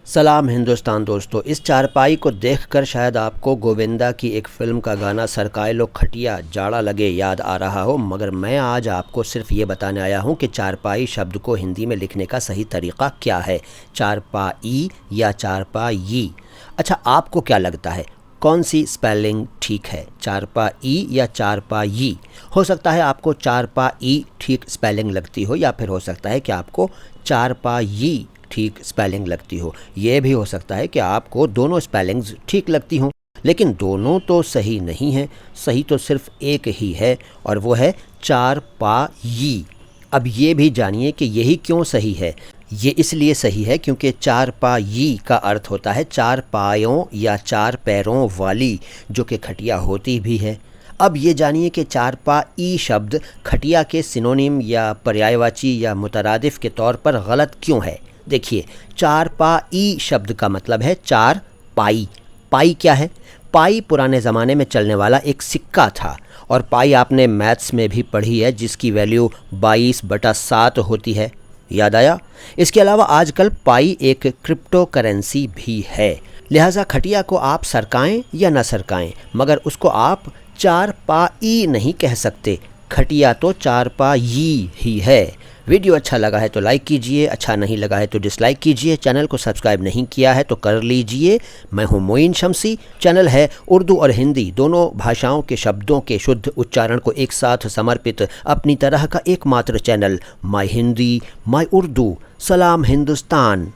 सलाम हिंदुस्तान दोस्तों। इस चारपाई को देखकर शायद आपको गोविंदा की एक फ़िल्म का गाना सरकाए लो खटिया जाड़ा लगे याद आ रहा हो, मगर मैं आज आपको सिर्फ ये बताने आया हूँ कि चारपाई शब्द को हिंदी में लिखने का सही तरीक़ा क्या है, चारपाई या चारपाई। अच्छा, आपको क्या लगता है कौन सी स्पेलिंग ठीक है, चारपाई या चारपाई? हो सकता है आपको चारपाई ठीक स्पेलिंग लगती हो, या फिर हो सकता है कि आपको चारपाई ठीक स्पेलिंग लगती हो। ये भी हो सकता है कि आपको दोनों स्पेलिंग्स ठीक लगती हों, लेकिन दोनों तो सही नहीं हैं। सही तो सिर्फ एक ही है और वो है चारपाई। अब ये भी जानिए कि यही क्यों सही है। ये इसलिए सही है क्योंकि चारपाई का अर्थ होता है चार पायों या चार पैरों वाली, जो कि खटिया होती भी है। अब ये जानिए कि चारपाई शब्द खटिया के सिनोनिम या पर्यायवाची या मुतरादिफ के तौर पर गलत क्यों है। देखिए, चारपाई शब्द का मतलब है चार पाई। पाई क्या है? पाई पुराने ज़माने में चलने वाला एक सिक्का था, और पाई आपने मैथ्स में भी पढ़ी है, जिसकी वैल्यू 22/7 होती है। याद आया? इसके अलावा आजकल पाई एक क्रिप्टो करेंसी भी है। लिहाजा खटिया को आप सरकाएं या न सरकाएं, मगर उसको आप चारपाई नहीं कह सकते। खटिया तो चारपाई ही है। वीडियो अच्छा लगा है तो लाइक कीजिए, अच्छा नहीं लगा है तो डिसलाइक कीजिए। चैनल को सब्सक्राइब नहीं किया है तो कर लीजिए। मैं हूं मोइन शमसी। चैनल है उर्दू और हिंदी दोनों भाषाओं के शब्दों के शुद्ध उच्चारण को एक साथ समर्पित अपनी तरह का एकमात्र channel, my Hindi my Urdu. सलाम हिंदुस्तान।